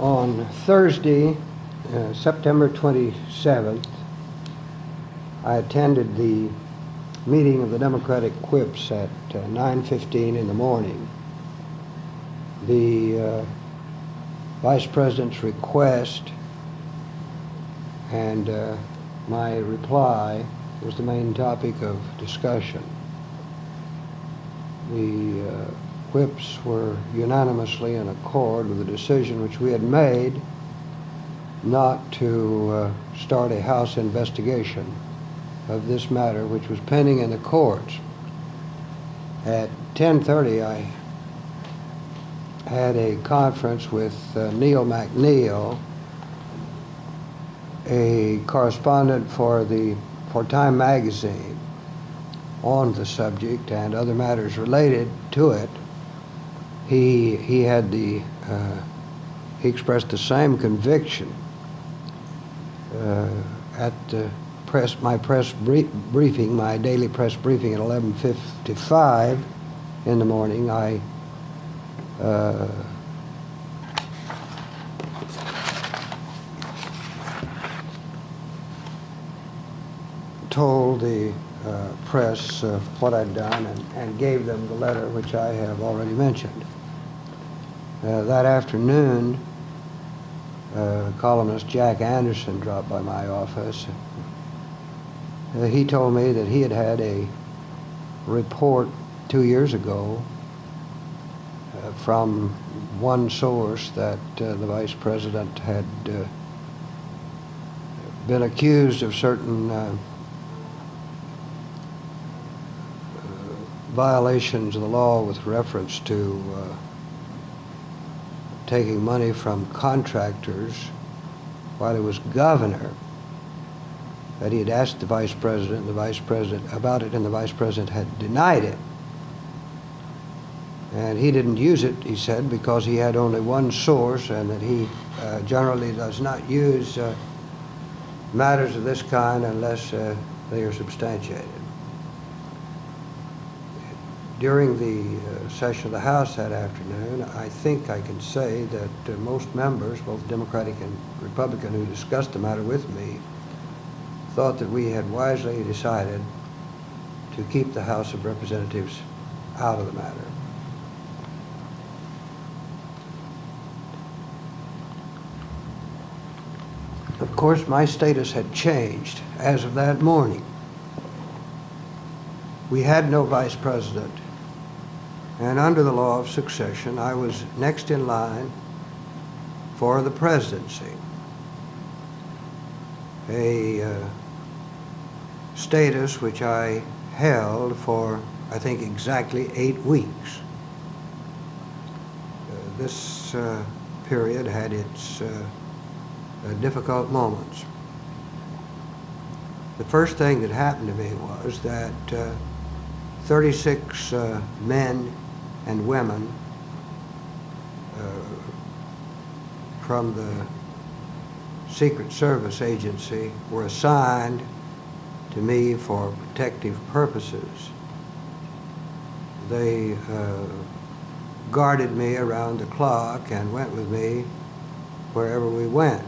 On Thursday, September 27th, I attended the meeting of the Democratic Whips at 9:15 in the morning. The Vice President's request and my reply was the main topic of discussion. The Whips were unanimously in accord with the decision which we had made not to start a House investigation of this matter, which was pending in the courts. At 10:30, I had a conference with Neil McNeil, a correspondent for Time magazine, on the subject and other matters related to it. He expressed the same conviction at my briefing, my daily press briefing at 11:55 in the morning. I told the press what I'd done and gave them the letter which I have already mentioned. That afternoon, columnist Jack Anderson dropped by my office. He told me that he had had a report 2 years ago from one source that the Vice President had been accused of certain violations of the law with reference to taking money from contractors while he was governor, that he had asked the Vice President about it, and the Vice President had denied it. And he didn't use it, he said, because he had only one source, and that he generally does not use matters of this kind unless they are substantiated. During the session of the House that afternoon, I think I can say that most members, both Democratic and Republican, who discussed the matter with me, thought that we had wisely decided to keep the House of Representatives out of the matter. Of course, my status had changed as of that morning. We had no Vice President, and under the law of succession, I was next in line for the presidency, a status which I held for, I think, exactly 8 weeks. This period had its difficult moments. The first thing that happened to me was that 36 men and women from the Secret Service agency were assigned to me for protective purposes. They guarded me around the clock and went with me wherever we went.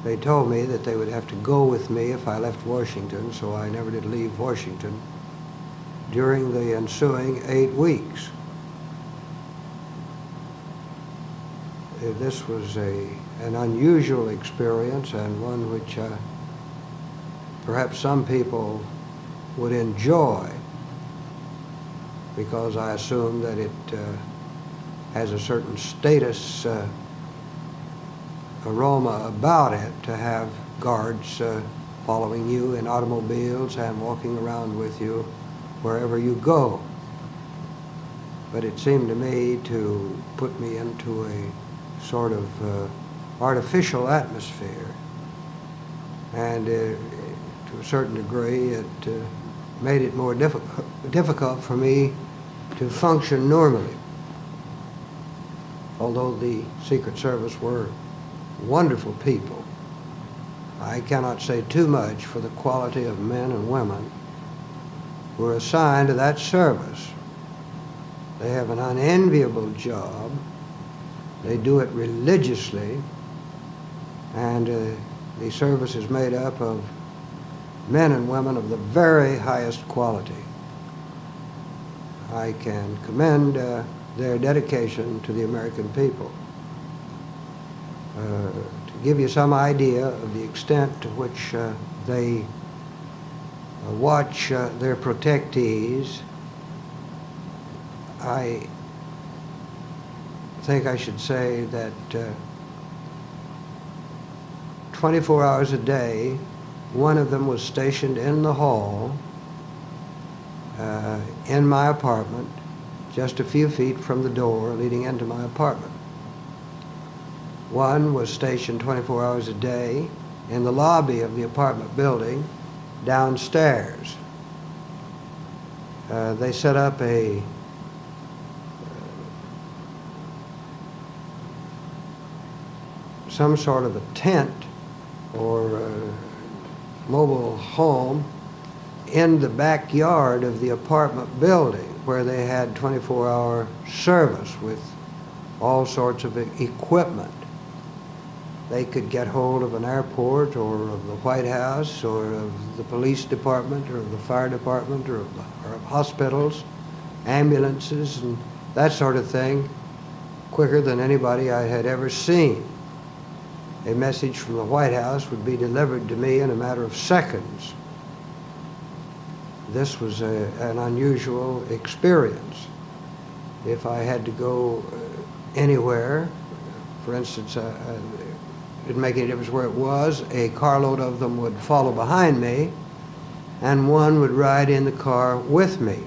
They told me that they would have to go with me if I left Washington, so I never did leave Washington during the ensuing 8 weeks. This was an unusual experience, and one which perhaps some people would enjoy, because I assume that it has a certain status aroma about it to have guards following you in automobiles and walking around with you wherever you go. But it seemed to me to put me into a sort of artificial atmosphere, and to a certain degree it made it more difficult for me to function normally. Although the Secret Service were wonderful people, I cannot say too much for the quality of men and women who are assigned to that service. They have an unenviable job, They do it religiously, and the service is made up of men and women of the very highest quality. I can commend their dedication to the American people. To give you some idea of the extent to which they watch their protectees, I think I should say that 24 hours a day, one of them was stationed in the hall in my apartment, just a few feet from the door leading into my apartment. One was stationed 24 hours a day in the lobby of the apartment building downstairs. They set up some sort of a tent or mobile home in the backyard of the apartment building, where they had 24-hour service with all sorts of equipment. They could get hold of an airport or of the White House or of the police department or of the fire department or of hospitals, ambulances, and that sort of thing quicker than anybody I had ever seen. A message from the White House would be delivered to me in a matter of seconds. This was an unusual experience. If I had to go anywhere, for instance, it didn't make any difference where it was, a carload of them would follow behind me, and one would ride in the car with me.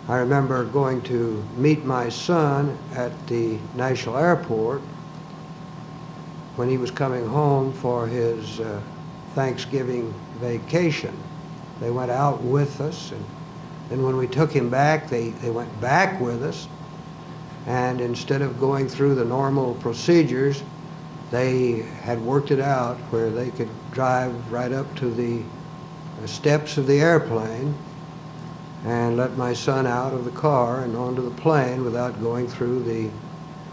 I remember going to meet my son at the National Airport when he was coming home for his Thanksgiving vacation. They went out with us, and then when we took him back, they went back with us, and instead of going through the normal procedures, they had worked it out where they could drive right up to the steps of the airplane and let my son out of the car and onto the plane without going through the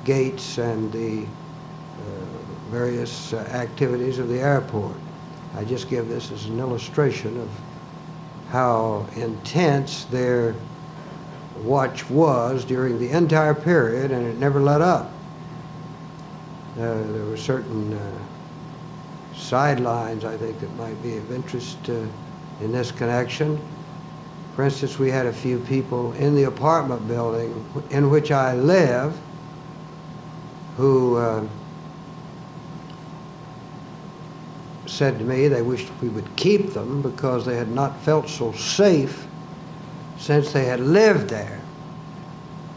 gates and the various activities of the airport. I just give this as an illustration of how intense their watch was during the entire period, and it never let up. There were certain sidelines, I think, that might be of interest in this connection. For instance, we had a few people in the apartment building in which I live who said to me they wished we would keep them because they had not felt so safe since they had lived there.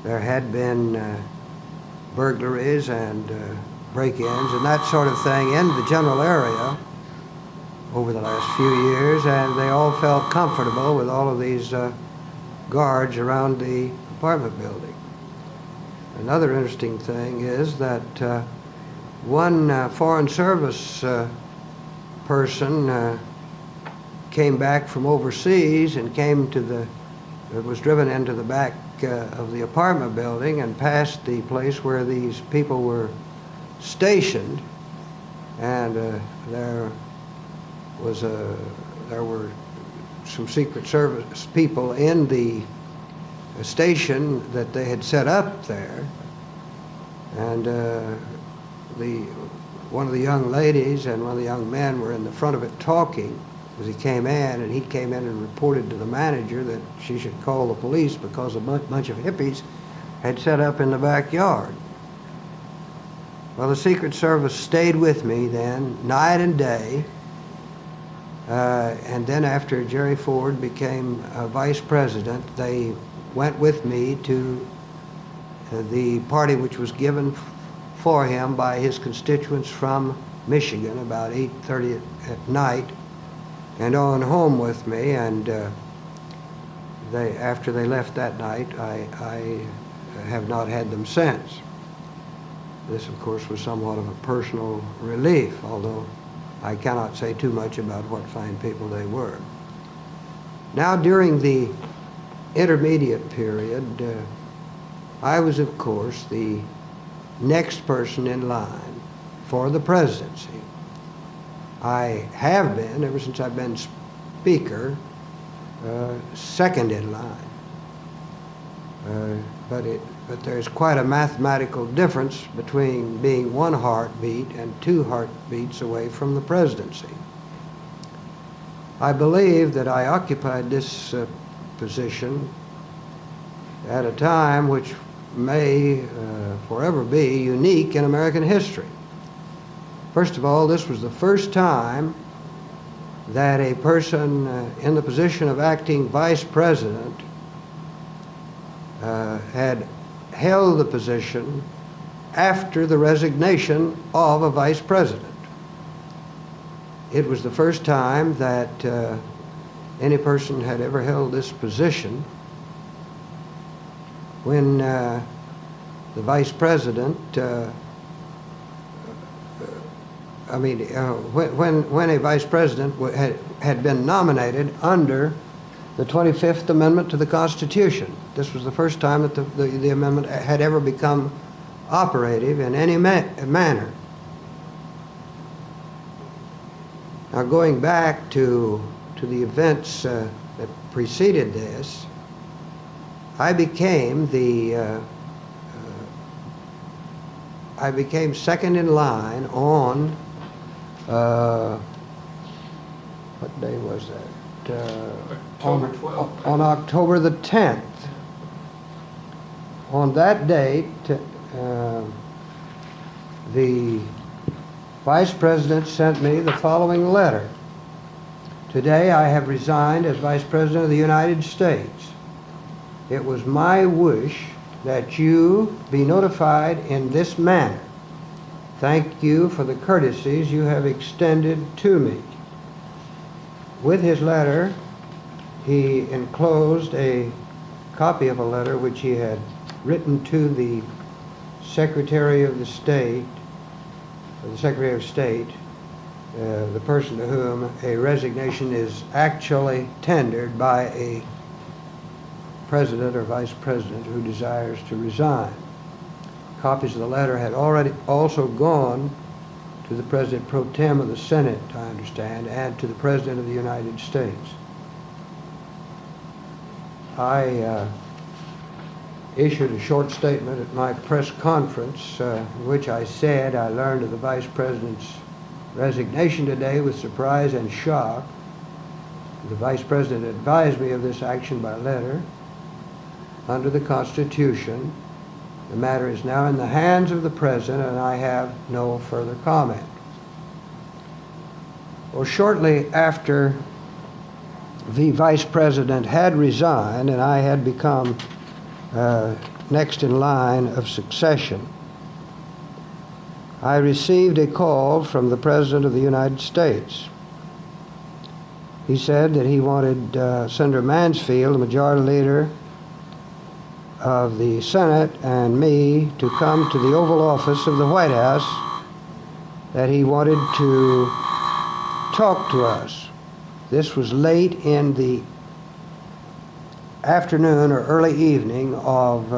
There had been burglaries and break-ins and that sort of thing in the general area over the last few years, and they all felt comfortable with all of these guards around the apartment building. Another interesting thing is that one Foreign Service person came back from overseas and was driven into the back of the apartment building and passed the place where these people were stationed, and there were some Secret Service people in the station that they had set up there, and one of the young ladies and one of the young men were in the front of it talking as he came in, and he came in and reported to the manager that she should call the police because a bunch of hippies had set up in the backyard. Well, the Secret Service stayed with me then, night and day, and then after Gerald Ford became Vice President, they went with me to the party which was given for him by his constituents from Michigan about 8:30 at night, and on home with me, and after they left that night, I have not had them since. This, of course, was somewhat of a personal relief, although I cannot say too much about what fine people they were. Now, during the intermediate period, I was, of course, the next person in line for the presidency. I have been, ever since I've been Speaker, second in line. But there's quite a mathematical difference between being one heartbeat and two heartbeats away from the presidency. I believe that I occupied this position at a time which may forever be unique in American history. First of all, this was the first time that a person in the position of acting vice president had held the position after the resignation of a vice president. It was the first time that any person had ever held this position when the vice president, when a vice president had been nominated under the 25th Amendment to the Constitution. This was the first time that the amendment had ever become operative in any manner. Now, going back to the events that preceded this, I became second in line on what day was that? October 12th. On October the 10th. On that date, the Vice President sent me the following letter. Today I have resigned as Vice President of the United States. It was my wish that you be notified in this manner. Thank you for the courtesies you have extended to me. With his letter, he enclosed a copy of a letter which he had written to the Secretary of State, the person to whom a resignation is actually tendered by a president or vice president who desires to resign. Copies of the letter had already also gone to the President pro tem of the Senate, I understand, and to the President of the United States. I issued a short statement at my press conference in which I said I learned of the Vice President's resignation today with surprise and shock. The Vice President advised me of this action by letter. Under the Constitution, the matter is now in the hands of the President, and I have no further comment. Well, shortly after the Vice President had resigned and I had become next in line of succession, I received a call from the President of the United States. He said that he wanted Senator Mansfield, the Majority Leader of the Senate, and me to come to the Oval Office of the White House, that he wanted to talk to us. This was late in the afternoon or early evening of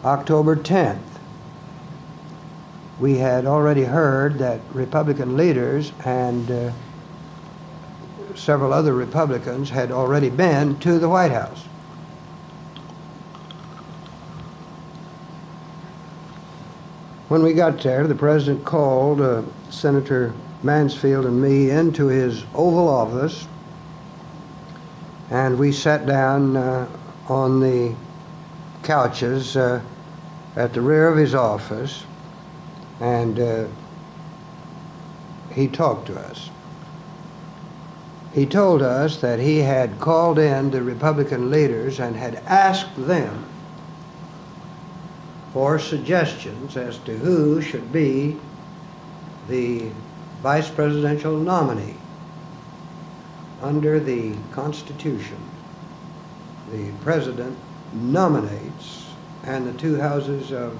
October 10th. We had already heard that Republican leaders and several other Republicans had already been to the White House. When we got there, the President called Senator Mansfield and me into his Oval Office, and we sat down on the couches at the rear of his office, and he talked to us. He told us that he had called in the Republican leaders and had asked them for suggestions as to who should be the vice presidential nominee. Under the Constitution, the President nominates, and the two houses of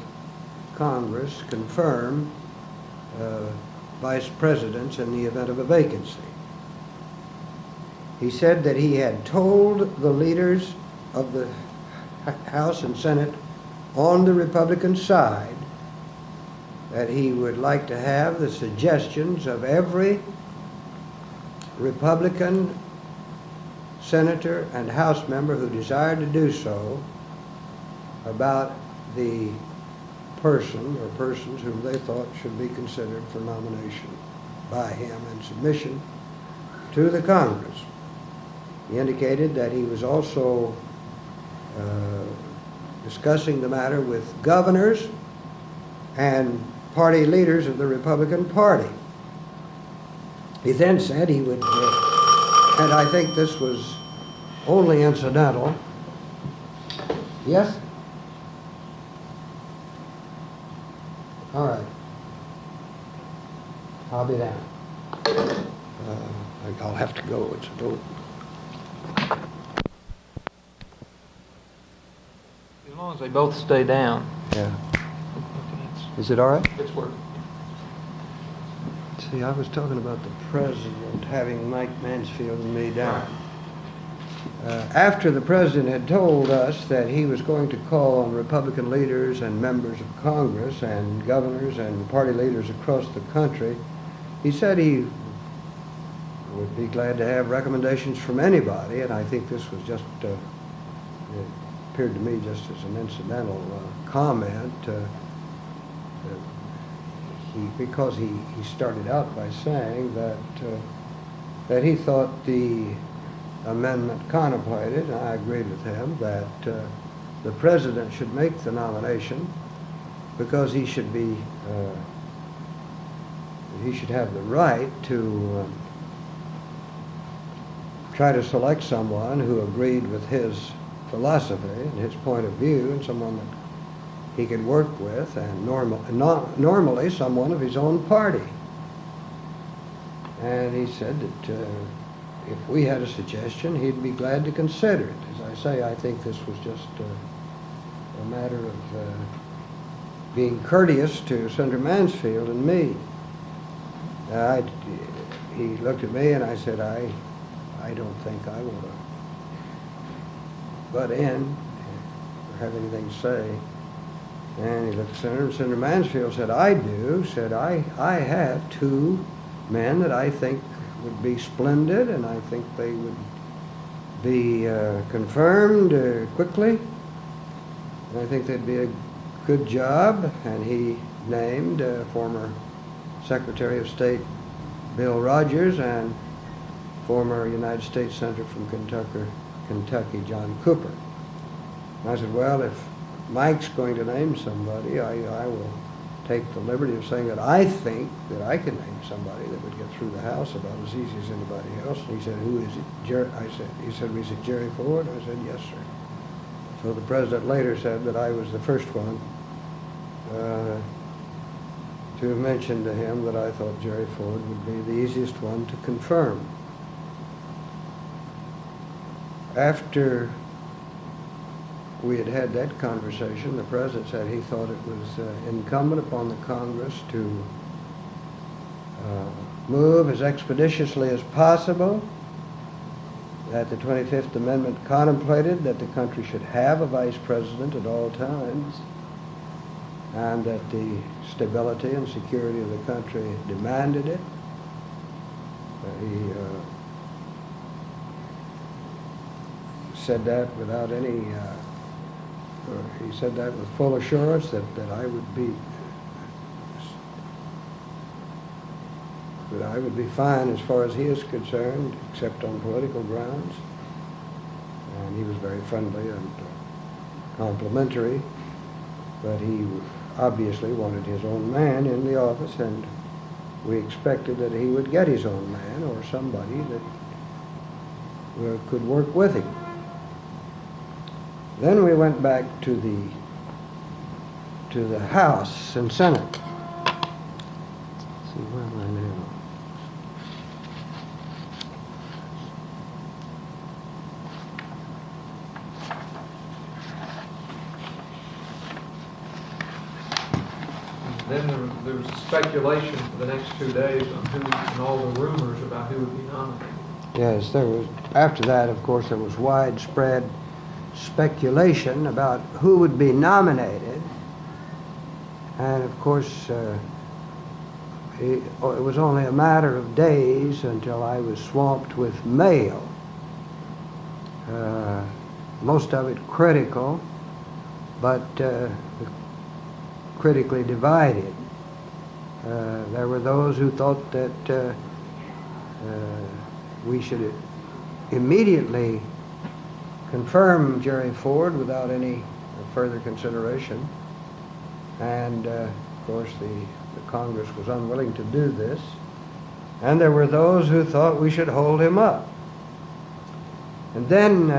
Congress confirm vice presidents in the event of a vacancy. He said that he had told the leaders of the House and Senate on the Republican side that he would like to have the suggestions of every Republican senator and House member who desired to do so about the person or persons whom they thought should be considered for nomination by him and submission to the Congress. He indicated that he was also discussing the matter with governors and party leaders of the Republican Party. He then said he would, and I think this was only incidental. Yes? All right. I'll be down. I'll have to go. It's a vote. As long as they both stay down. Yeah. Is it all right? It's working. See, I was talking about the president having Mike Mansfield and me down. After the president had told us that he was going to call on Republican leaders and members of Congress and governors and party leaders across the country, he said he would be glad to have recommendations from anybody, and I think this was just, it appeared to me just as an incidental comment. Because he started out by saying that he thought the amendment contemplated, and I agreed with him, that the president should make the nomination because he should be he should have the right to try to select someone who agreed with his philosophy and his point of view, and someone that he could work with, and normally someone of his own party. And he said that if we had a suggestion, he'd be glad to consider it. As I say, I think this was just a matter of being courteous to Senator Mansfield and me. He looked at me and I said, I don't think I want to butt in or have anything to say. And he looked at Senator, and Senator Mansfield said, I do. Said, I have two men that I think would be splendid, and I think they would be confirmed quickly. And I think they'd be a good job. And he named former Secretary of State Bill Rogers and former United States Senator from Kentucky, John Cooper. And I said, well, if Mike's going to name somebody, I will take the liberty of saying that I think that I can name somebody that would get through the House about as easy as anybody else. And he said, who is it? He said, is it Gerald Ford? I said, yes, sir. So the president later said that I was the first one to mention to him that I thought Gerald Ford would be the easiest one to confirm. After we had had that conversation, the president said he thought it was incumbent upon the Congress to move as expeditiously as possible, that the 25th Amendment contemplated that the country should have a vice president at all times, and that the stability and security of the country demanded it. He said that without any he said that with full assurance that I would be fine as far as he is concerned, except on political grounds. And he was very friendly and complimentary, but he obviously wanted his own man in the office, and we expected that he would get his own man or somebody that could work with him. Then we went back to the House and Senate. Let's see, where am I now? Then there was a speculation for the next 2 days on who, and all the rumors about who would be nominated. Yes, there was. After that, of course, there was widespread speculation about who would be nominated, And of course, it was only a matter of days until I was swamped with mail. Most of it critical, but critically divided. There were those who thought that we should immediately confirm Gerald Ford without any further consideration. And of course the Congress was unwilling to do this. And there were those who thought we should hold him up. And then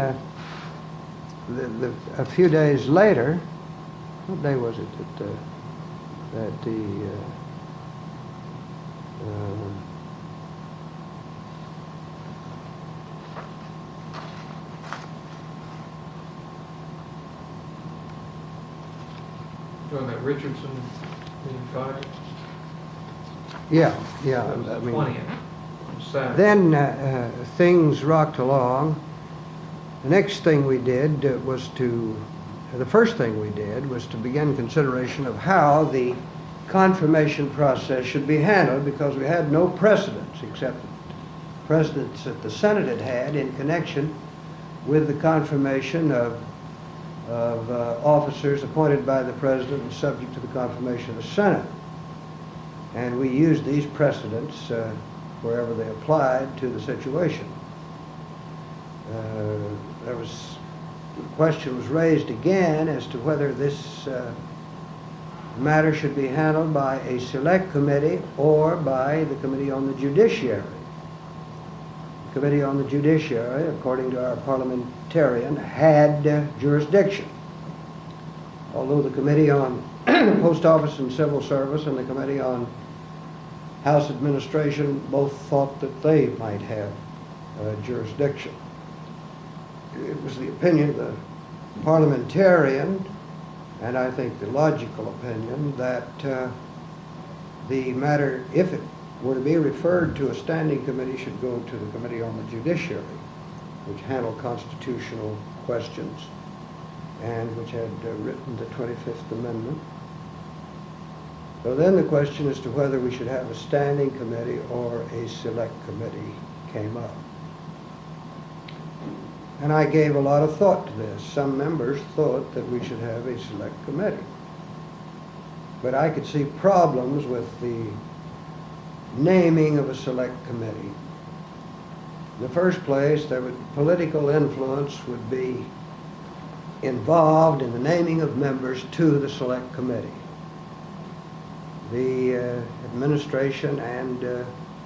a few days later, what day was it that the Doing that Richardson being fired? Yeah. That was the I mean, 20th, on Saturday. then things rocked along. The next thing we did was the first thing we did was to begin consideration of how the confirmation process should be handled, because we had no precedents except precedents that the Senate had had in connection with the confirmation of officers appointed by the President and subject to the confirmation of the Senate. And we used these precedents wherever they applied to the situation. The question was raised again as to whether this matter should be handled by a select committee or by the Committee on the Judiciary. The Committee on the Judiciary, according to our parliamentarian, had jurisdiction. Although the Committee on Post Office and Civil Service and the Committee on House Administration both thought that they might have jurisdiction. It was the opinion of the parliamentarian, and I think the logical opinion, that the matter, if it were to be referred to a standing committee, should go to the Committee on the Judiciary, which handled constitutional questions and which had written the 25th Amendment. So then the question as to whether we should have a standing committee or a select committee came up. And I gave a lot of thought to this. Some members thought that we should have a select committee. But I could see problems with the naming of a select committee. In the first place, political influence would be involved in the naming of members to the select committee. The administration and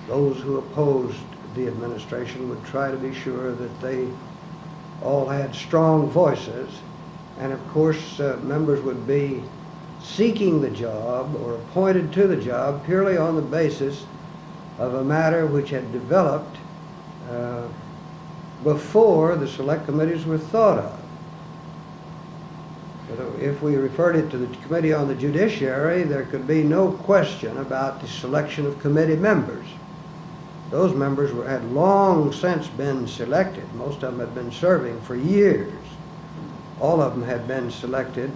those who opposed the administration would try to be sure that they all had strong voices, and of course members would be seeking the job or appointed to the job purely on the basis of a matter which had developed before the select committees were thought of. If we referred it to the Committee on the Judiciary, there could be no question about the selection of committee members. Those members had long since been selected. Most of them had been serving for years. All of them had been selected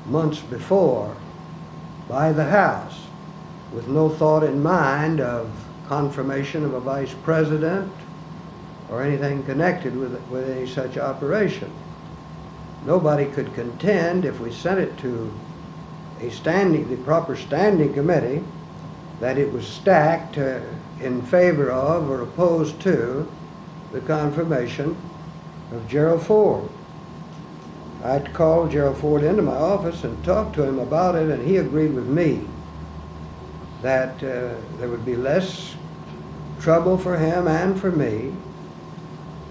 months before by the House, with no thought in mind of confirmation of a vice president or anything connected with any such operation. Nobody could contend, if we sent it to the proper standing committee, that it was stacked in favor of or opposed to the confirmation of Gerald Ford. I called Gerald Ford into my office and talked to him about it, and he agreed with me that there would be less trouble for him and for me,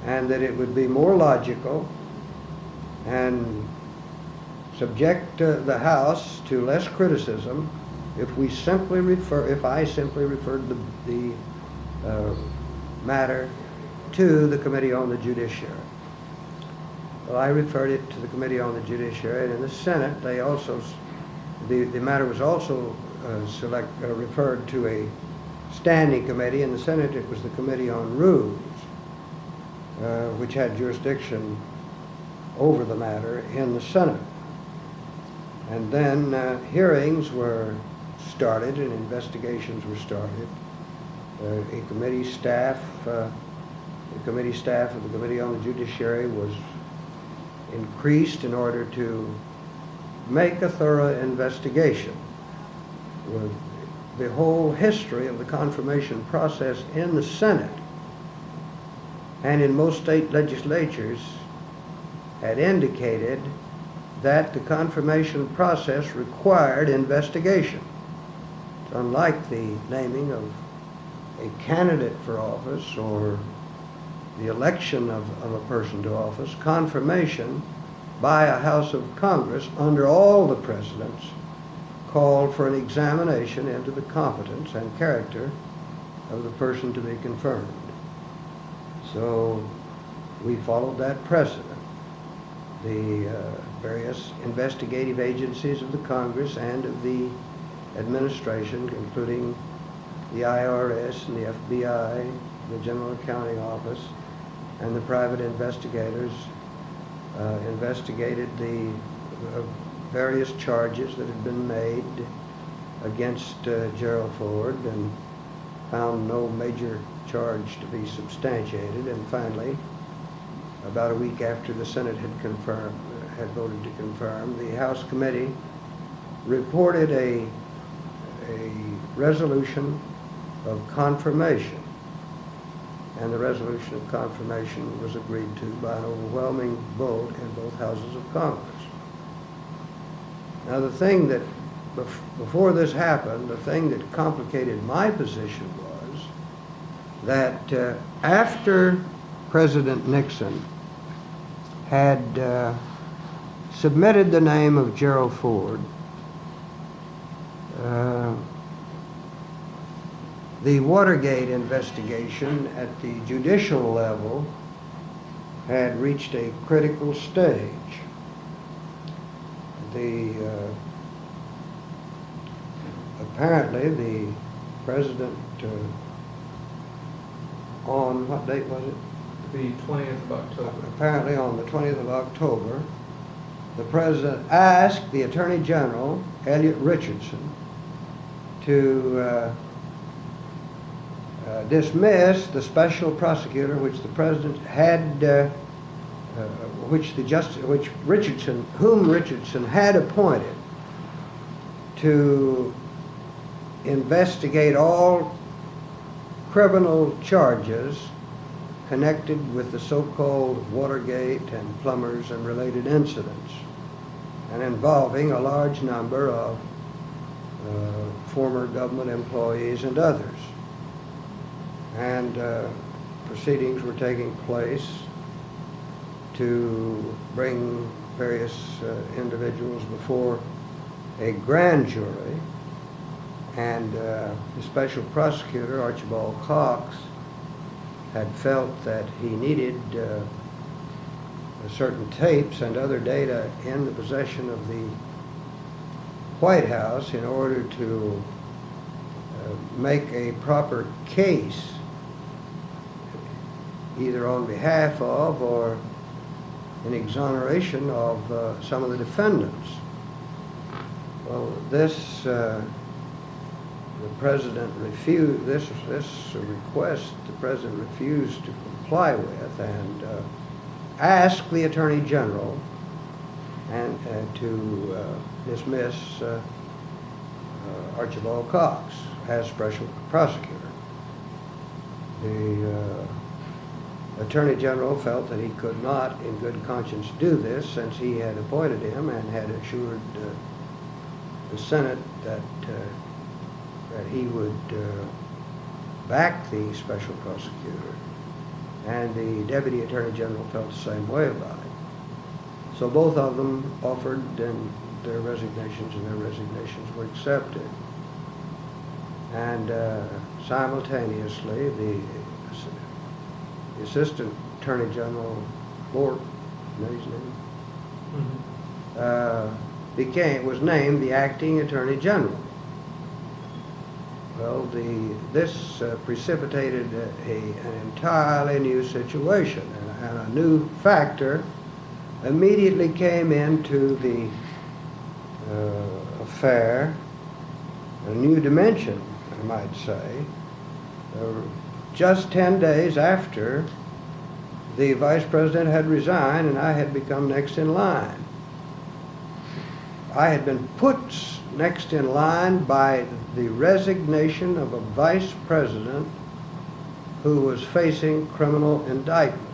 and that it would be more logical and subject the House to less criticism if I simply referred the matter to the Committee on the Judiciary. Well, I referred it to the Committee on the Judiciary, and in the Senate, the matter was also referred to a standing committee. In the Senate, it was the Committee on Rules, which had jurisdiction over the matter in the Senate. And then hearings were started and investigations were started. A committee staff, the committee staff of the Committee on the Judiciary was increased in order to make a thorough investigation. The whole history of the confirmation process in the Senate and in most state legislatures had indicated that the confirmation process required investigation. It's unlike the naming of a candidate for office or the election of a person to office. Confirmation by a House of Congress under all the presidents called for an examination into the competence and character of the person to be confirmed. So we followed that precedent. The various investigative agencies of the Congress and of the administration, including the IRS and the FBI, the General Accounting Office, and the private investigators investigated the various charges that had been made against Gerald Ford and found no major charge to be substantiated. And finally, about a week after the Senate had voted to confirm, the House committee reported a resolution of confirmation, and the resolution of confirmation was agreed to by an overwhelming vote in both houses of Congress. Now, the thing that, before this happened, the thing that complicated my position was that after President Nixon had submitted the name of Gerald Ford, the Watergate investigation at the judicial level had reached a critical stage. Apparently the president, on what date was it? The 20th of October. Apparently on the 20th of October, the president asked the Attorney General, Elliot Richardson, to dismiss the special prosecutor which the president had, whom Richardson had appointed to investigate all criminal charges connected with the so-called Watergate and Plumbers and related incidents, and involving a large number of former government employees and others. And proceedings were taking place to bring various individuals before a grand jury, and the special prosecutor, Archibald Cox, had felt that he needed certain tapes and other data in the possession of the White House in order to make a proper case either on behalf of or in exoneration of some of the defendants. Well, this the president refused this request. The president refused to comply with, and asked the Attorney General and to dismiss Archibald Cox as special prosecutor. The Attorney General felt that he could not, in good conscience, do this, since he had appointed him and had assured the Senate that he would back the special prosecutor, and the Deputy Attorney General felt the same way about it. So both of them offered their resignations, and their resignations were accepted. And simultaneously, the Assistant Attorney General Fort, isn't that his name? Was named the acting Attorney General. Well, this precipitated an entirely new situation, and a new factor immediately came into the affair, a new dimension, I might say, just 10 days after the Vice President had resigned and I had become next in line. I had been put next in line by the resignation of a Vice President who was facing criminal indictment.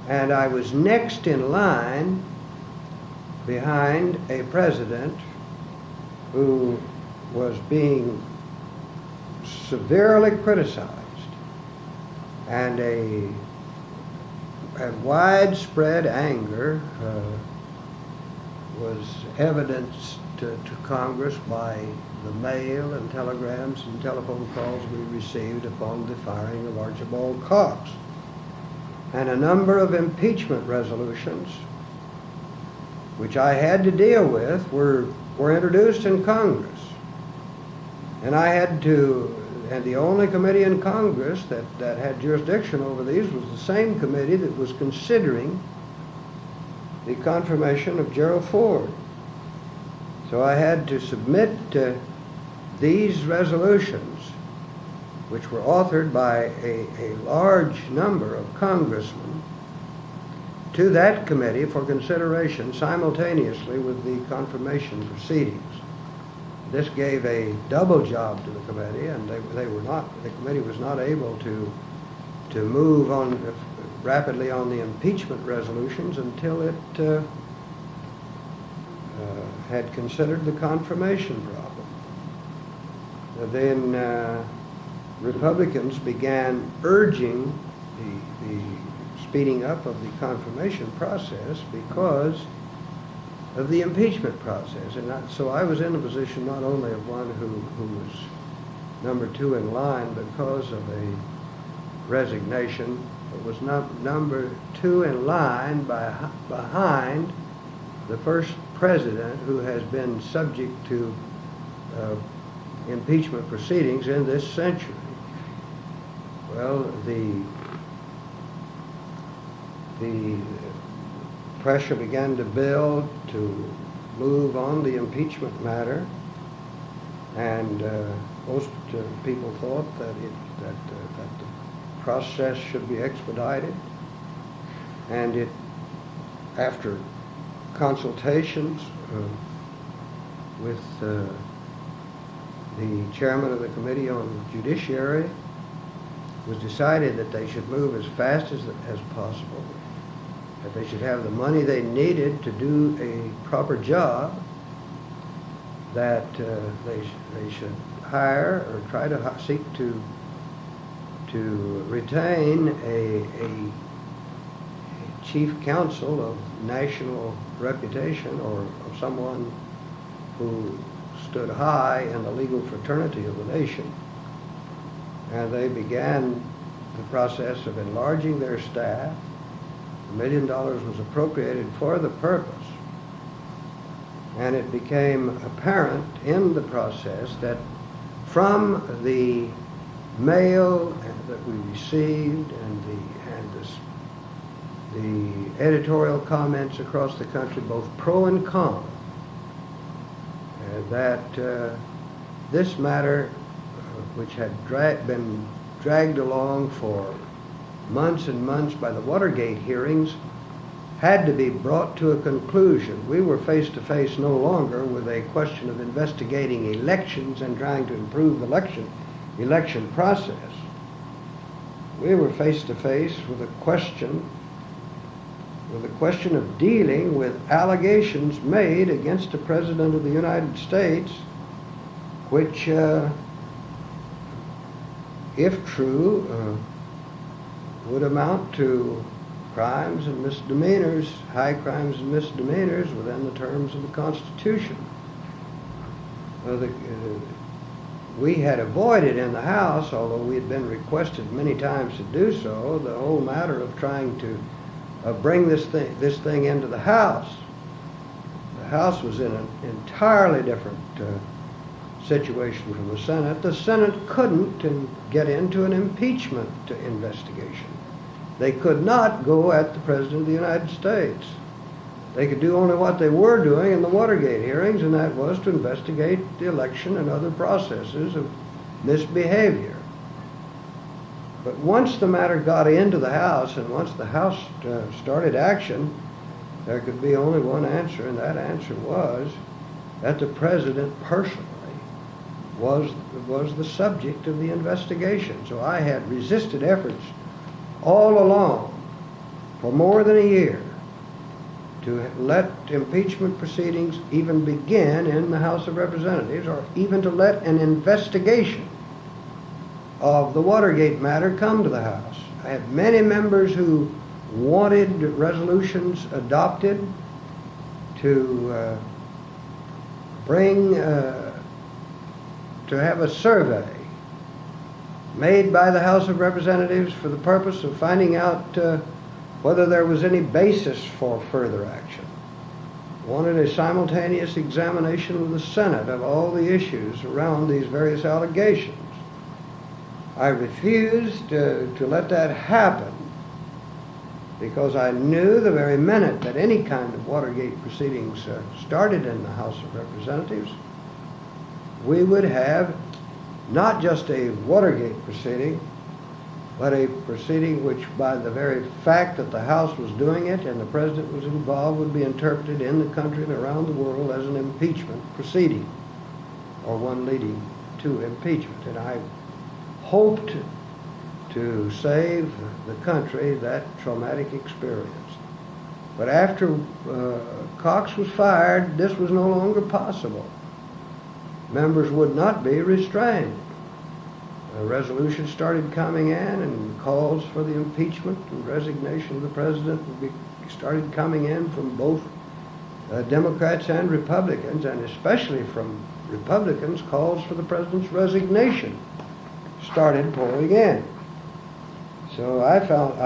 And I was next in line behind a president who was being severely criticized, and a widespread anger was evidenced to Congress by the mail and telegrams and telephone calls we received upon the firing of Archibald Cox. And a number of impeachment resolutions, which I had to deal with, were introduced in Congress. And I had to, and the only committee in Congress that had jurisdiction over these was the same committee that was considering the confirmation of Gerald Ford. So I had to submit these resolutions, which were authored by a large number of congressmen, to that committee for consideration simultaneously with the confirmation proceedings. This gave a double job to the committee, and the committee was not able to move on rapidly on the impeachment resolutions until it had considered the confirmation problem. Then Republicans began urging the speeding up of the confirmation process because of the impeachment process. And so I was in a position not only of one who was number two in line because of a resignation, but was number two in line behind the first president who has been subject to impeachment proceedings in this century. Well, the pressure began to build to move on the impeachment matter, and most people thought that the process should be expedited, and it, after consultations with the chairman of the Committee on Judiciary, was decided that they should move as fast as possible, that they should have the money they needed to do a proper job, that they should hire or try to seek to retain a chief counsel of national reputation, or of someone who stood high in the legal fraternity of the nation. And they began the process of enlarging their staff. $1 million was appropriated for the purpose. And it became apparent in the process that from the mail that we received and the editorial comments across the country, both pro and con, that this matter, which had been dragged along for months and months by the Watergate hearings, had to be brought to a conclusion. We were face to face no longer with a question of investigating elections and trying to improve the election process. We were face to face with a question of dealing with allegations made against the President of the United States, which, if true, would amount to crimes and misdemeanors, high crimes and misdemeanors within the terms of the Constitution. We had avoided in the House, although we had been requested many times to do so, the whole matter of trying to bring this thing into the House. The House was in an entirely different situation from the Senate. The Senate couldn't get into an impeachment investigation. They could not go at the President of the United States. They could do only what they were doing in the Watergate hearings, and that was to investigate the election and other processes of misbehavior. But once the matter got into the House, and once the House started action, there could be only one answer, and that answer was that the President personally was the subject of the investigation. So I had resisted efforts all along for more than a year to let impeachment proceedings even begin in the House of Representatives, or even to let an investigation of the Watergate matter come to the House. I had many members who wanted resolutions adopted to to have a survey made by the House of Representatives for the purpose of finding out whether there was any basis for further action. Wanted a simultaneous examination with the Senate of all the issues around these various allegations. I refused to let that happen because I knew the very minute that any kind of Watergate proceedings started in the House of Representatives, we would have not just a Watergate proceeding, but a proceeding which, by the very fact that the House was doing it and the President was involved, would be interpreted in the country and around the world as an impeachment proceeding, or one leading to impeachment. And I hoped to save the country that traumatic experience. But after Cox was fired, this was no longer possible. Members would not be restrained. Resolutions started coming in, and calls for the impeachment and resignation of the President started coming in from both Democrats and Republicans, and especially from Republicans. Calls for the President's resignation started pouring in. So I found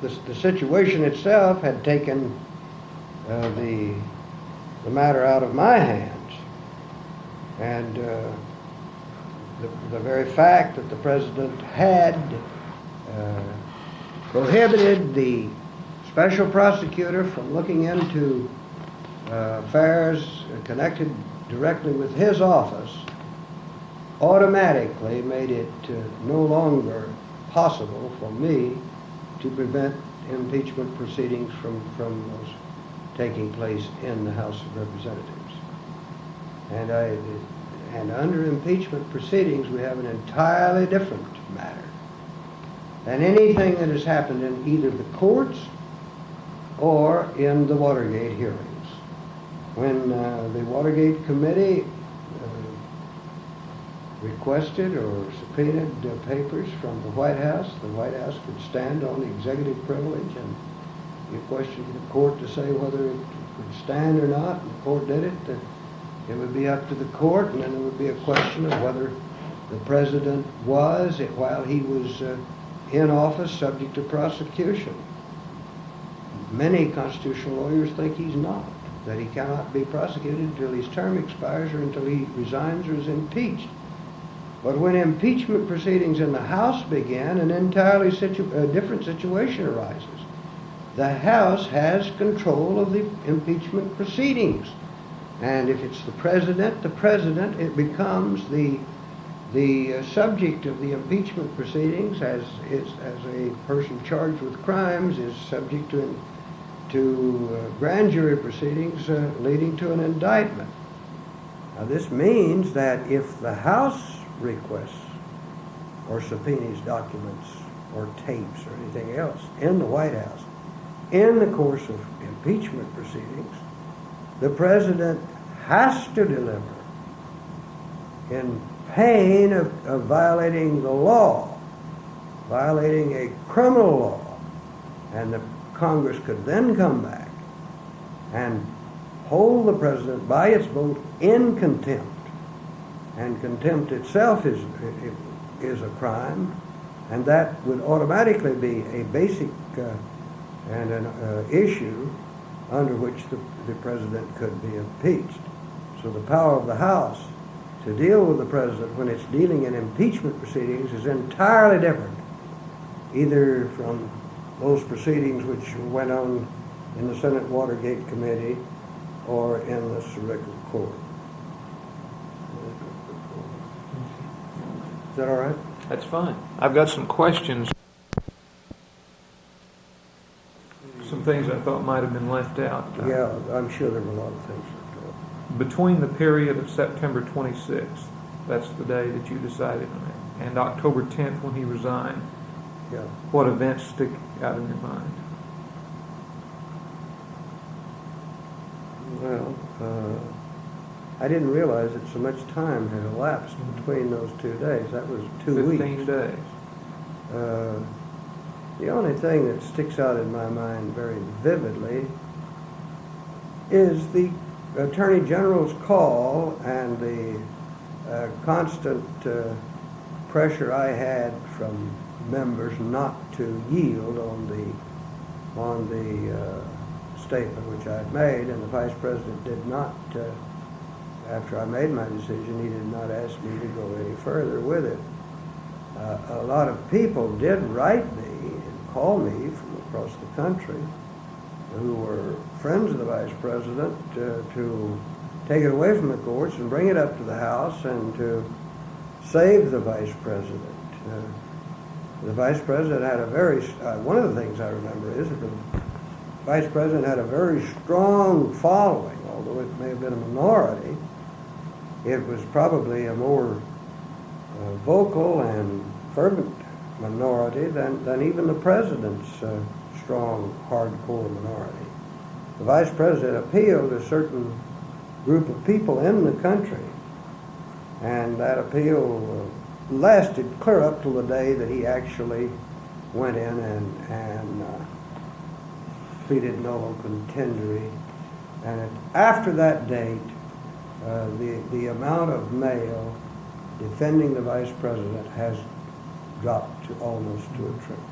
the situation itself had taken the matter out of my hands, and the very fact that the President had prohibited the special prosecutor from looking into affairs connected directly with his office automatically made it no longer possible for me to prevent impeachment proceedings from those taking place in the House of Representatives. And under impeachment proceedings, we have an entirely different matter than anything that has happened in either the courts or in the Watergate hearings. When the Watergate Committee requested or subpoenaed papers from the White House could stand on the executive privilege, and you questioned the court to say whether it could stand or not, and the court did it. It would be up to the court, and then there would be a question of whether the President was, while he was in office, subject to prosecution. Many constitutional lawyers think he's not, that he cannot be prosecuted until his term expires or until he resigns or is impeached. But when impeachment proceedings in the House begin, an entirely different situation arises. The House has control of the impeachment proceedings. And if it's the President, it becomes the subject of the impeachment proceedings, as a person charged with crimes is subject to grand jury proceedings leading to an indictment. Now this means that if the House requests or subpoenas documents or tapes or anything else in the White House in the course of impeachment proceedings, the President has to deliver in pain of violating the law, violating a criminal law, and the Congress could then come back and hold the President by its vote in contempt. And contempt itself is a crime, and that would automatically be a basic and an issue under which the President could be impeached. So the power of the House to deal with the President when it's dealing in impeachment proceedings is entirely different, either from those proceedings which went on in the Senate Watergate Committee or in the circuit court. Is that all right? That's fine. I've got some questions. Some things I thought might have been left out. Yeah, I'm sure there were a lot of things left out. Between the period of September 26th, that's the day that you decided on it, and October 10th when he resigned, Yeah. what events stick out in your mind? Well, I didn't realize that so much time had elapsed between those 2 days. That was 2 weeks. 15 days. The only thing that sticks out in my mind very vividly is the Attorney General's call and the constant pressure I had from members not to yield on the statement which I had made, and the Vice President did not, after I made my decision, he did not ask me to go any further with it. A lot of people did write me and call me from across the country who were friends of the Vice President to take it away from the courts and bring it up to the House and to save the Vice President. The Vice President had a very, one of the things I remember is that the Vice President had a very strong following, although it may have been a minority. It was probably a more vocal and fervent minority than even the President's strong, hardcore minority. The Vice President appealed to a certain group of people in the country, and that appeal lasted clear up till the day that he actually went in and pleaded nolo contendere. And after that date, the amount of mail defending the Vice President has dropped to almost to a trickle.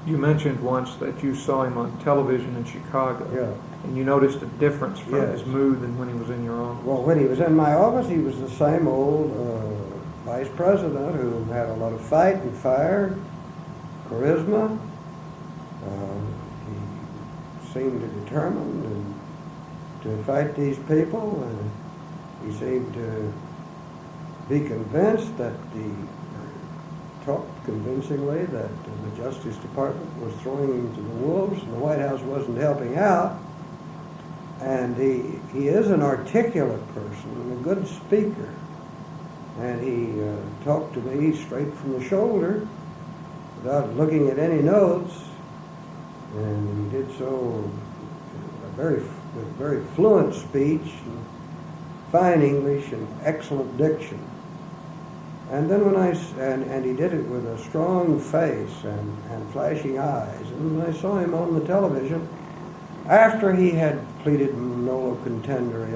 You mentioned once that you saw him on television in Chicago. Yeah. And you noticed a difference from Yes. his mood than when he was in your office. Well, when he was in my office, he was the same old Vice President who had a lot of fight and fire, charisma. He seemed determined and to fight these people, and he seemed to be convinced that talked convincingly that the Justice Department was throwing him to the wolves and the White House wasn't helping out. And he is an articulate person and a good speaker. And he talked to me straight from the shoulder without looking at any notes. And he did so with very fluent speech, and fine English, and excellent diction. And then and he did it with a strong face and flashing eyes. And when I saw him on the television, after he had pleaded nolo contendere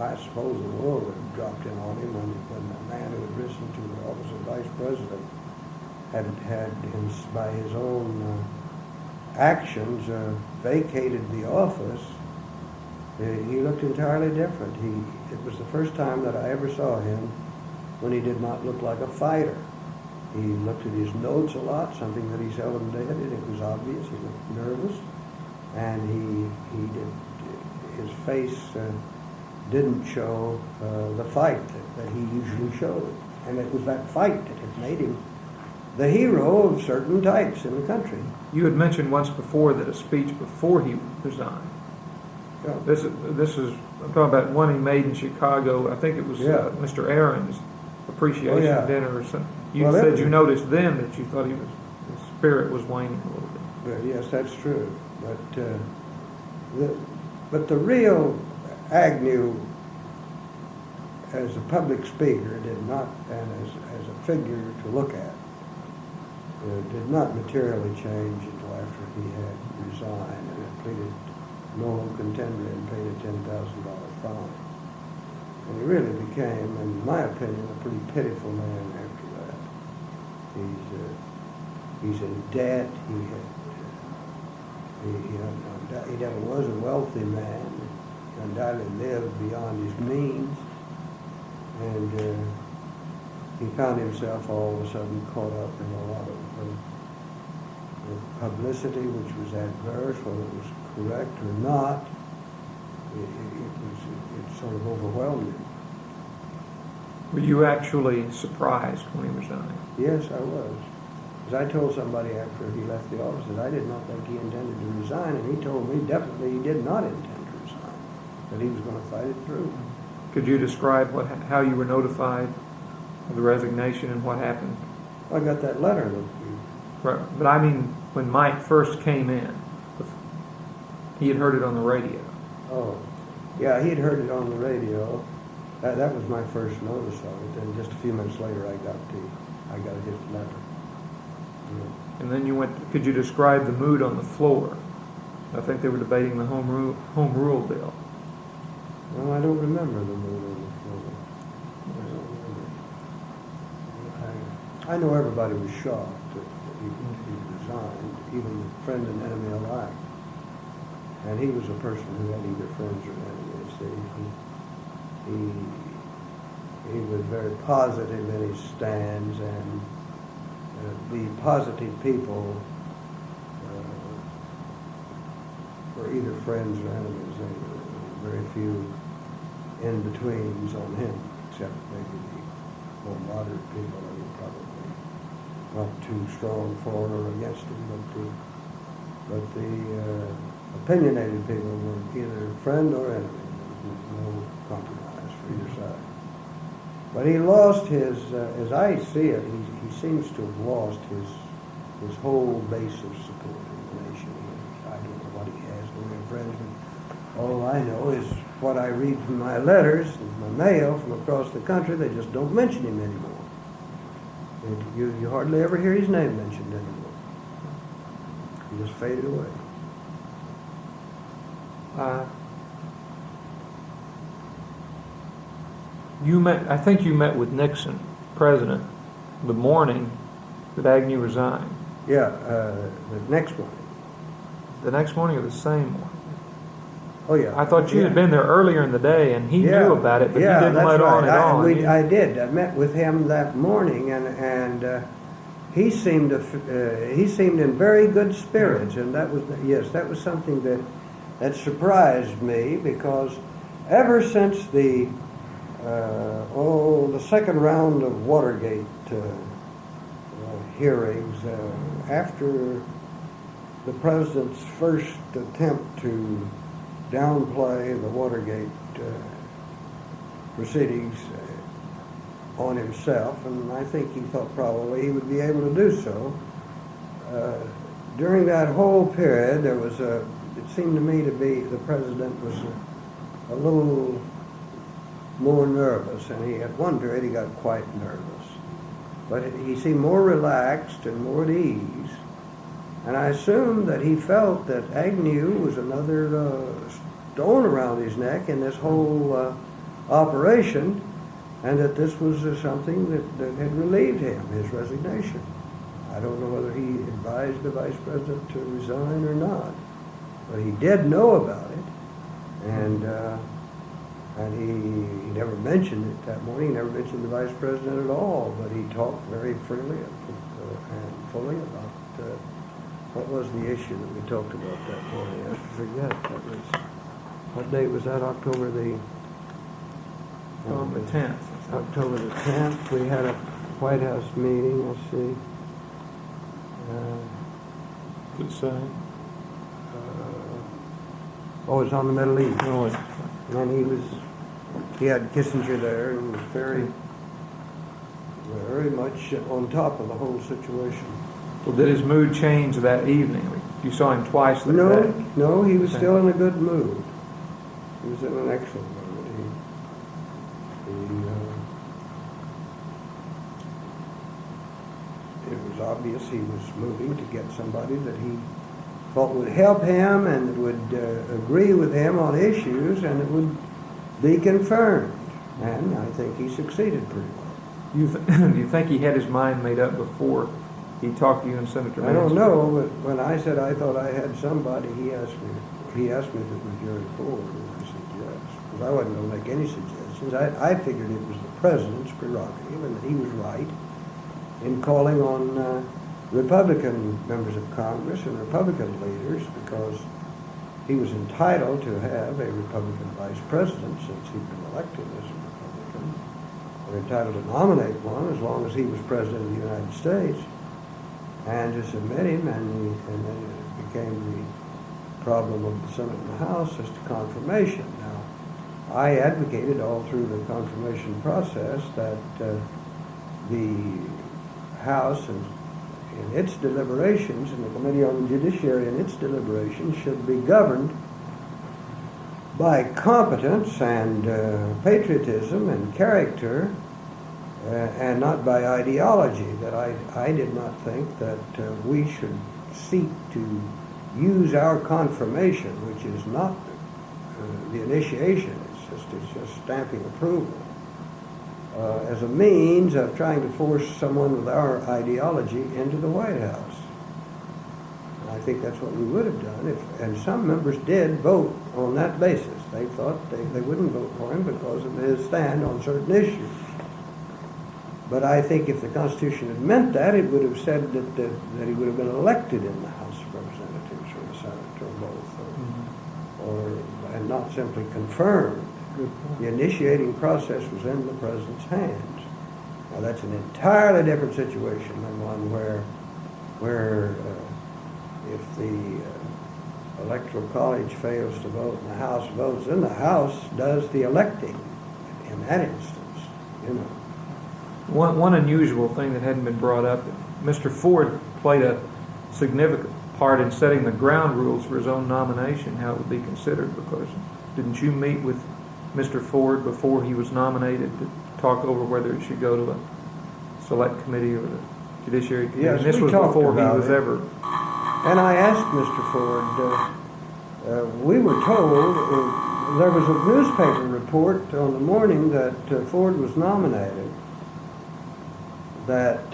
I suppose the world had dropped in on him when the man who had risen to the office of Vice President had by his own actions vacated the office, he looked entirely different. It was the first time that I ever saw him when he did not look like a fighter. He looked at his notes a lot, something that he seldom did, and it was obvious. He looked nervous, and his face didn't show the fight that he usually showed. And it was that fight that had made him the hero of certain types in the country. You had mentioned once before that a speech before he resigned. Yeah. This is I'm talking about one he made in Chicago. I think it was Mr. Aaron's appreciation dinner or something. You said you noticed then that you thought his spirit was waning a little bit. Well, yes, that's true. But the real Agnew, as a public speaker, did not, and as a figure to look at, did not materially change until after he had resigned and had pleaded nolo contendere and paid a $10,000 fine. And he really became, in my opinion, a pretty pitiful man after that. He's in debt. He never was a wealthy man. He undoubtedly lived beyond his means. And he found himself all of a sudden caught up in a lot of publicity which was adverse, whether it was correct or not, it sort of overwhelmed him. Were you actually surprised when he resigned? Yes, I was. Because I told somebody after he left the office that I did not think he intended to resign, and he told me definitely he did not intend to resign, that he was going to fight it through. Could you describe how you were notified of the resignation and what happened? I got that letter that you... Right. But I mean, when Mike first came in, he had heard it on the radio. Oh, yeah, he'd heard it on the radio. That was my first notice of it, and just a few minutes later I got his letter. Yeah. And then you went. Could you describe the mood on the floor? I think they were debating the home rule bill. Well, I don't remember the mood on the floor. I know everybody was shocked that he resigned, even friend and enemy alike. And he was a person who had either friends or enemies. He was very positive in his stands, and the positive people were either friends or enemies. There were very few in-betweens on him, except maybe the more moderate people that were probably not too strong for or against him, but the opinionated people were either friend or enemy. There was no compromise for either side. But he lost his, as I see it, he seems to have lost his whole base of support in the nation. I don't know what he has in the way of friends, but all I know is what I read from my letters and my mail from across the country. They just don't mention him anymore. You hardly ever hear his name mentioned anymore. He just faded away. I think you met with Nixon, President, the morning that Agnew resigned. Yeah, the next morning. The next morning or the same morning? Oh, yeah. I thought you had been there earlier in the day, and he knew about it, but you didn't let on at all. I did. I met with him that morning, and he seemed in very good spirits, and that was something that surprised me, because ever since the second round of Watergate hearings, after the president's first attempt to downplay the Watergate proceedings on himself, and I think he thought probably he would be able to do so. During that whole period, it seemed to me to be the president was a little more nervous, and at one period he got quite nervous. But he seemed more relaxed and more at ease. And I assumed that he felt that Agnew was another stone around his neck in this whole operation, and that this was something that had relieved him, his resignation. I don't know whether he advised the vice president to resign or not, but he did know about it, and he never mentioned it that morning. He never mentioned the vice president at all, but he talked very freely and fully about what was the issue that we talked about that morning. I forget. What date was that? October the 10th. October the 10th. We had a White House meeting. Let's see. Good sign. It was on the Middle East. And he had Kissinger there, and was very, very much on top of the whole situation. Well, did his mood change that evening? You saw him twice that day. No, he was still in a good mood. He was in an excellent mood. It was obvious he was moving to get somebody that he thought would help him and that would agree with him on issues, and it would be confirmed. And I think he succeeded pretty well. Do you think he had his mind made up before he talked to you and Senator Nixon? I don't know, but when I said I thought I had somebody, he asked me if it was Gerald Ford, and I said yes, because I wasn't going to make any suggestions. I figured it was the president's prerogative, and that he was right in calling on Republican members of Congress and Republican leaders, because he was entitled to have a Republican vice president since he'd been elected as a Republican. They're entitled to nominate one as long as he was president of the United States, and to submit him, and then it became the problem of the Senate and the House as to confirmation. Now, I advocated all through the confirmation process that the House and in its deliberations, and the Committee on the Judiciary in its deliberations, should be governed by competence and patriotism and character, and not by ideology. That I did not think that we should seek to use our confirmation, which is not the initiation, it's just stamping approval, as a means of trying to force someone with our ideology into the White House. And I think that's what we would have done, and some members did vote on that basis. They thought they wouldn't vote for him because of his stand on certain issues. But I think if the Constitution had meant that, it would have said that he would have been elected in the House of Representatives or the Senate or both, and not simply confirmed. The initiating process was in the President's hands. Now that's an entirely different situation than one where if the Electoral College fails to vote and the House votes, then the House does the electing in that instance, you know. One unusual thing that hadn't been brought up, Mr. Ford played a significant part in setting the ground rules for his own nomination, how it would be considered, because didn't you meet with Mr. Ford before he was nominated to talk over whether it should go to a select committee or the Judiciary Committee? Yes, and this was before he was ever... And I asked Mr. Ford, we were told, there was a newspaper report on the morning that Ford was nominated, that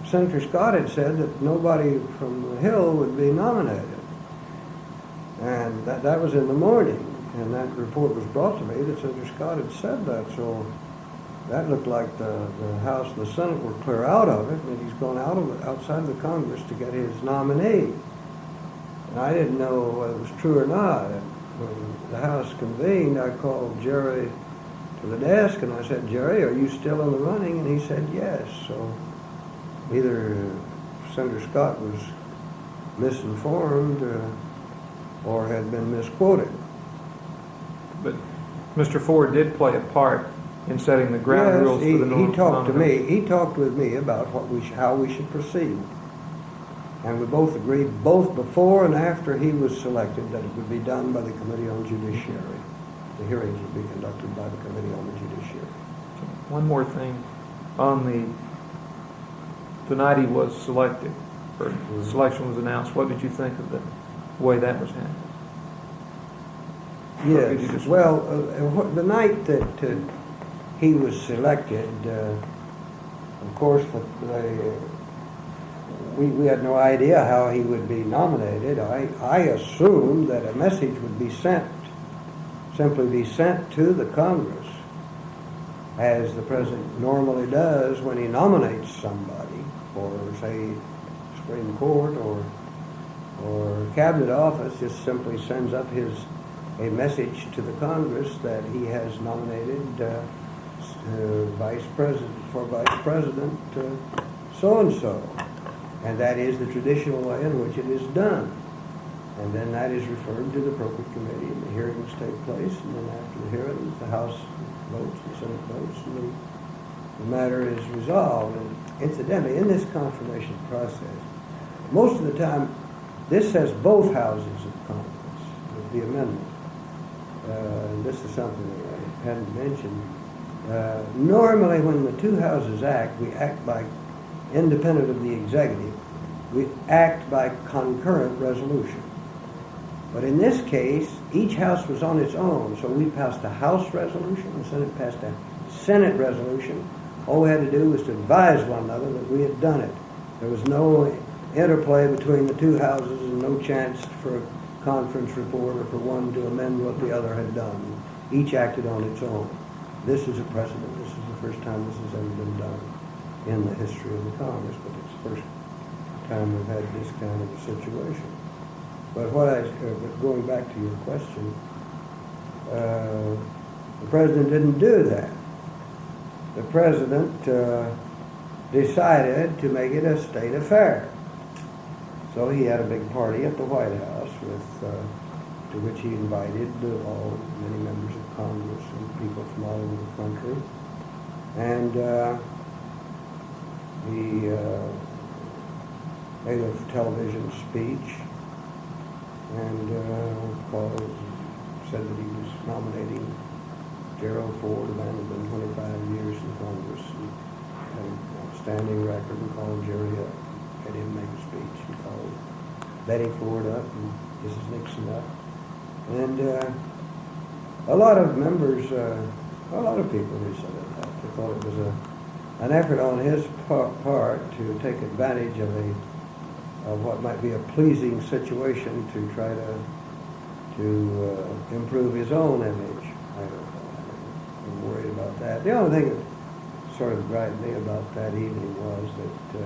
Senator Scott had said that nobody from the Hill would be nominated. And that was in the morning. And that report was brought to me that Senator Scott had said that. So that looked like the House and the Senate were clear out of it, and he's gone outside the Congress to get his nominee. And I didn't know whether it was true or not. And when the House convened, I called Jerry to the desk and I said, "Jerry, are you still in the running?" And he said, "Yes." So either Senator Scott was misinformed or had been misquoted. But Mr. Ford did play a part in setting the ground rules for the he talked to me. He talked with me about how we should proceed, and we both agreed, both before and after he was selected, that it would be done by the Committee on Judiciary. The hearings would be conducted by the Committee on the Judiciary. One more thing, the night he was selected, or the selection was announced, what did you think of the way that was handled? Yes, well, the night that he was selected, of course, we had no idea how he would be nominated. I assumed that a message would be simply be sent to the Congress, as the President normally does when he nominates somebody for, say, Supreme Court or Cabinet Office. Just simply sends up a message to the Congress that he has nominated Vice President so-and-so. And that is the traditional way in which it is done. And then that is referred to the appropriate committee, and the hearings take place, and then after the hearings, the House votes, the Senate votes, and the matter is resolved. And incidentally, in this confirmation process, most of the time, this has both houses of Congress, with the amendment. And this is something that I hadn't mentioned. Normally, when the two houses act, we act by, independent of the executive, we act by concurrent resolution. But in this case, each house was on its own, so we passed a House resolution, the Senate passed a Senate resolution. All we had to do was to advise one another that we had done it. There was no interplay between the two houses and no chance for a conference report or for one to amend what the other had done. Each acted on its own. This is a precedent. This is the first time this has ever been done in the history of the Congress, but it's first time we've had this kind of a situation. But but going back to your question, the president didn't do that. The president decided to make it a state affair. So he had a big party at the White House to which he invited many members of Congress and people from all over the country. And he made a television speech and said that he was nominating Gerald Ford, a man who had been 25 years in Congress and had a standing record, and called Jerry up, had him make a speech. He called Betty Ford up and Mrs. Nixon up. And a lot of members, a lot of people who said that, they thought it was an effort on his part to take advantage of what might be a pleasing situation to try to improve his own image. I'm worried about that. The only thing that sort of griped me about that evening was that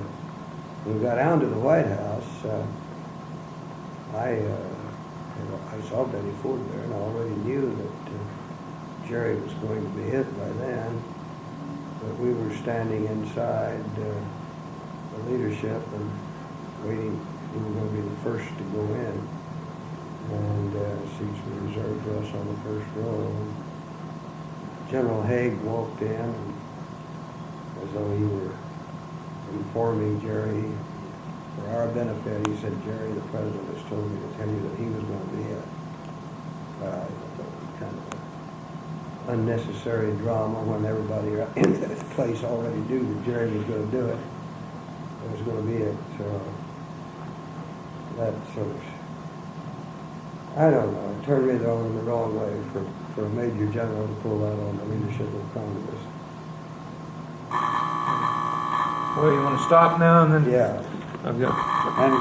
when we got down to the White House, I saw Betty Ford there, and I already knew that Jerry was going to be hit by then. But we were standing inside the leadership and waiting. We were going to be the first to go in, and seats were reserved for us on the first row. General Haig walked in, and as though he were informing Jerry, for our benefit, he said, "Jerry, the president has told me to tell you that he was going to be hit." Kind of unnecessary drama when everybody in that place already knew that Jerry was going to do it. It was going to be it. That sort of, I don't know, it turned me in the wrong way for a major general to pull that on the leadership of Congress. Well, you want to stop now and then? Yeah. I've got. And